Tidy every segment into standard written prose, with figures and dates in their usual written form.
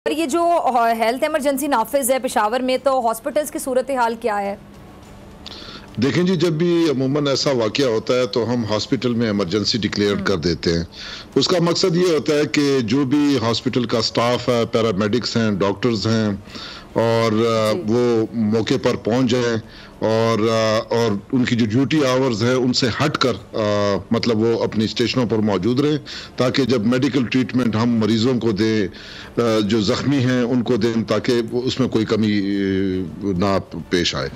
और ये जो हेल्थ इमरजेंसी नाफिज है पेशावर में, तो हॉस्पिटल्स की सूरत हाल क्या है? देखें जी, जब भी अमूमन ऐसा वाकया होता है तो हम हॉस्पिटल में इमरजेंसी डिक्लेयर कर देते हैं। उसका मकसद ये होता है कि जो भी हॉस्पिटल का स्टाफ है, पैरामेडिक्स हैं, डॉक्टर्स हैं, और वो मौके पर पहुंच जाएं और उनकी जो ड्यूटी आवर्स है उनसे हटकर मतलब वो अपनी स्टेशनों पर मौजूद रहें, ताकि जब मेडिकल ट्रीटमेंट हम मरीजों को दें, जो जख्मी हैं उनको दें, ताकि उसमें कोई कमी ना पेश आए।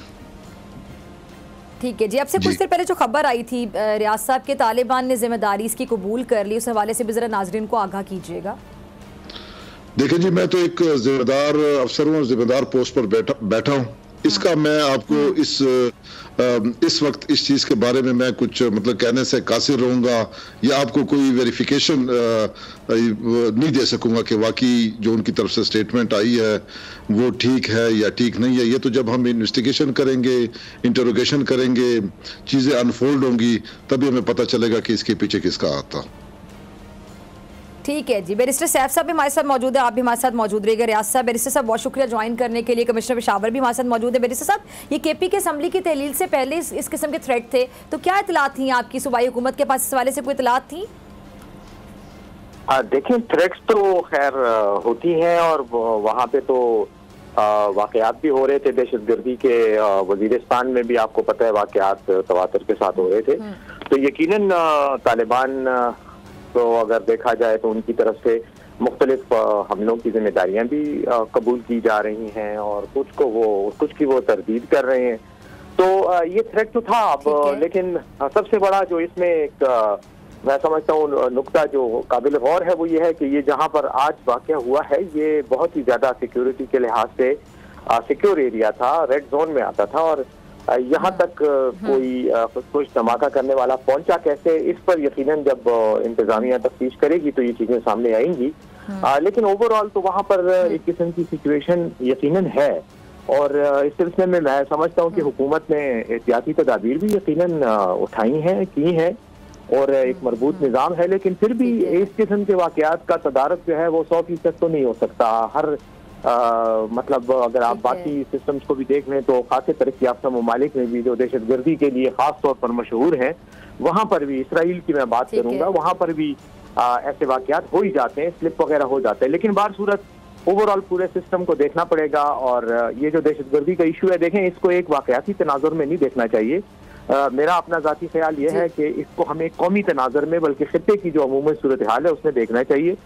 ठीक है जी। अब से कुछ देर पहले जो खबर आई थी रियाज साहब के तालिबान ने जिम्मेदारी इसकी कबूल कर ली, उस हवाले से भी जरा नाजरीन को आगाह कीजिएगा। देखिए जी, मैं तो एक जिम्मेदार अफसर हूँ, जिम्मेदार पोस्ट पर बैठा हूँ। इसका मैं आपको इस वक्त इस चीज़ के बारे में मैं कुछ मतलब कहने से कासिर रहूँगा या आपको कोई वेरिफिकेशन नहीं दे सकूँगा कि वाकई जो उनकी तरफ से स्टेटमेंट आई है वो ठीक है या ठीक नहीं है। ये तो जब हम इन्वेस्टिगेशन करेंगे, इंटरोगेशन करेंगे, चीज़ें अनफोल्ड होंगी, तभी हमें पता चलेगा कि इसके पीछे किसका आता। ठीक है जी। बैरिस्टर सैफ साहब भी हमारे साथ मौजूद है, आप भी हमारे साथ मौजूद रहिएगा। रियाज साहब, बैरिस्टर साहब बहुत शुक्रिया ज्वाइन करने के लिए। कमिश्नर पेशावर भी हमारे साथ मौजूद है। बैरिस्टर साहब, ये केपी के असम्बली की तहलील से पहले इस किस्म के थ्रेट थे, तो क्या इतलात थी आपकी सूबाई हुकूमत के पास? इस हवाले से कोई इतलात थी? देखिए, थ्रेट्स तो खैर होती हैं और वहाँ पे तो वाकयात भी हो रहे थे दहशतगर्दी के। वजीरिस्तान में भी आपको पता है वाकयात तवातर के साथ हो रहे थे। तो यकीनन तालिबान तो अगर देखा जाए तो उनकी तरफ से मुख्तलिफ हमलों की जिम्मेदारियां भी कबूल की जा रही हैं और कुछ की वो तरदीद कर रहे हैं। तो ये थ्रेट तो था अब, लेकिन सबसे बड़ा जो इसमें एक मैं समझता हूँ नुक्ता जो काबिल गौर है वो ये है कि ये जहाँ पर आज वाक़या हुआ है ये बहुत ही ज़्यादा सिक्योरिटी के लिहाज से सिक्योर एरिया था, रेड जोन में आता था, और यहाँ तक कोई कुछ धमाका करने वाला पहुंचा कैसे, इस पर यकीनन जब इंतजामिया तफ्तीश करेगी तो ये चीजें सामने आएंगी। लेकिन ओवरऑल तो वहाँ पर एक किस्म की सिचुएशन यकीनन है, और इस सिलसिले में मैं समझता हूँ कि हुकूमत ने एहतियाती तदाबीर भी यकीनन उठाई हैं, की हैं, और एक मजबूत निज़ाम है। लेकिन फिर भी इस किस्म के वाकयात का तदारक जो है वो 100% तो नहीं हो सकता। हर मतलब अगर आप बाकी सिस्टम्स को भी देख लें तो खासे तरक्की याफ्ता ममालिक में भी जो दहशतगर्दी के लिए खास तौर पर मशहूर हैं, वहाँ पर भी, इसराइल की मैं बात करूँगा, वहाँ पर भी ऐसे वाकयात हो ही जाते हैं, स्लिप वगैरह हो जाते हैं। लेकिन बार सूरत ओवरऑल पूरे सिस्टम को देखना पड़ेगा। और ये जो दहशतगर्दी का इशू है, देखें इसको एक वाकयाती तनाजुर में नहीं देखना चाहिए। मेरा अपना ज़ाती ख्याल ये है कि इसको हमें कौमी तनाजुर में, बल्कि खित्ते की जो अमूमन सूरत हाल है उसमें देखना चाहिए।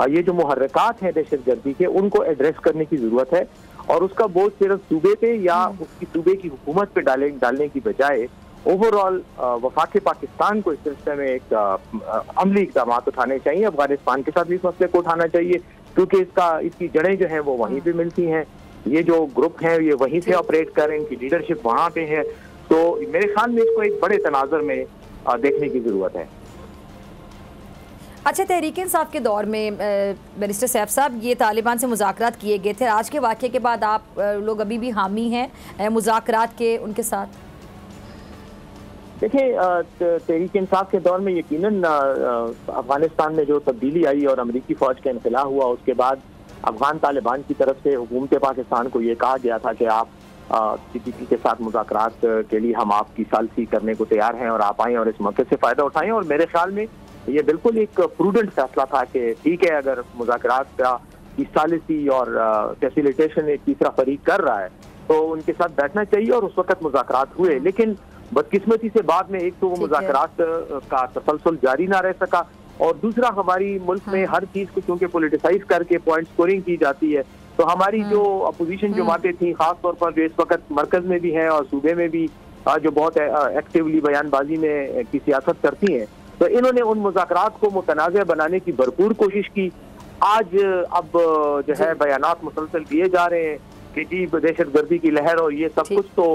ये जो मुहर्रिकात हैं दहशतगर्दी के, उनको एड्रेस करने की जरूरत है, और उसका बोझ सिर्फ सूबे पे या उसकी सूबे की हुकूमत पे डालने की बजाय ओवरऑल वफाक पाकिस्तान को इस सिलसिले में एक अमली इक़दाम उठाने चाहिए। अफगानिस्तान के साथ भी इस मसले को उठाना चाहिए, क्योंकि इसकी जड़ें जो हैं वो वहीं पे मिलती हैं। ये जो ग्रुप हैं ये वहीं से ऑपरेट करें, इनकी लीडरशिप वहाँ पे है। तो मेरे ख्याल में इसको एक बड़े तनाजुर में देखने की जरूरत है। अच्छा, तहरीक इंसाफ के दौर में बैरिस्टर सैफ साहब, ये तालिबान से मुज़ाकरात किए गए थे। आज के वाक़े के बाद आप लोग अभी भी हामी हैं मुज़ाकरात के उनके साथ? देखिए, तहरीक इंसाफ के दौर में यकीनन अफगानिस्तान में जो तब्दीली आई और अमरीकी फ़ौज का इनखला हुआ, उसके बाद अफगान तालिबान की तरफ से हुकूमत पाकिस्तान को ये कहा गया था कि आप TTP के साथ मुज़ाकरात के लिए हम आपकी सालसी करने को तैयार हैं और आप आएँ और इस मौके से फ़ायदा उठाएँ। और मेरे ख्याल में ये बिल्कुल एक प्रूडेंट फैसला था कि ठीक है, अगर मुज़ाकरात की सालिसी और फैसिलिटेशन एक तीसरा फरीक कर रहा है तो उनके साथ बैठना चाहिए, और उस वक्त मुज़ाकरात हुए। लेकिन बदकिस्मती से बाद में एक तो वो मुज़ाकरात का तसलसल जारी ना रह सका, और दूसरा हमारी मुल्क में हर चीज़ को क्योंकि पोलिटिसाइज करके पॉइंट स्कोरिंग की जाती है, तो हमारी जो अपोजिशन जमातें थी, खास तौर पर जो इस वक्त मरकज में भी हैं और सूबे में भी जो बहुत एक्टिवली बयानबाजी में की सियासत करती हैं, तो इन्होंने उन मुज़ाकरात को मुतनाज़ बनाने की भरपूर कोशिश की। आज अब जो है बयानात मुसलसल दिए जा रहे हैं कि जी दहशतगर्दी की लहर और ये सब कुछ। तो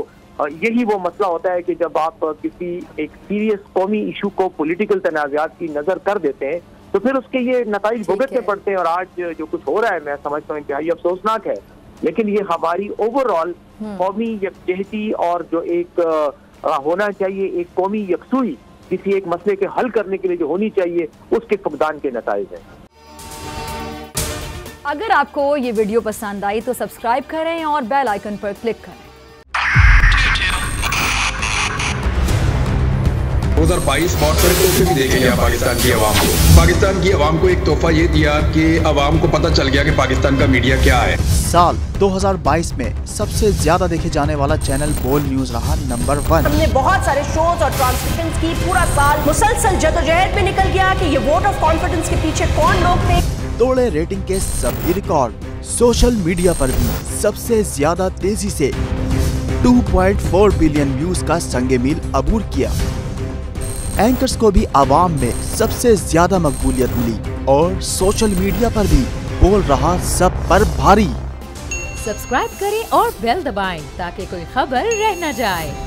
यही वो मसला होता है कि जब आप किसी एक सीरियस कौमी इशू को पॉलिटिकल तनाज़ात की नज़र कर देते हैं तो फिर उसके ये नताइज भुगतने पड़ते हैं। और आज जो कुछ हो रहा है मैं समझता हूँ इंतहाई अफसोसनाक है, लेकिन ये हमारी ओवरऑल कौमी यकजहती और जो एक होना चाहिए एक कौमी यकसुई किसी एक मसले के हल करने के लिए जो होनी चाहिए, उसके फुकदान के नताइज हैं। अगर आपको ये वीडियो पसंद आई तो सब्सक्राइब करें और बेल आइकन पर क्लिक करें। 2022 बहुत सारे तोहफे भी देखे गया पाकिस्तान की आवाम को। पाकिस्तान की आवाम को एक तोहफा ये दिया कि आवाम को पता चल गया कि पाकिस्तान का मीडिया क्या है। साल 2022 में सबसे ज्यादा देखे जाने वाला चैनल बोल न्यूज रहा नंबर 1। हमने बहुत सारे शोज और ट्रांसमिशंस की, पूरा साल मुसलसल जदोजहद में निकल गया कि ये वोट ऑफ कॉन्फिडेंस के पीछे कौन लोग थे। तोड़े रेटिंग के सभी रिकॉर्ड। सोशल मीडिया पर भी सबसे ज्यादा तेजी से 2.4 बिलियन व्यूज का संगे मील अबूर किया। एंकर्स को भी आवाम में सबसे ज्यादा मकबूलियत मिली और सोशल मीडिया पर भी बोल रहा सब पर भारी। सब्सक्राइब करें और बेल दबाएं ताकि कोई खबर रह न जाए।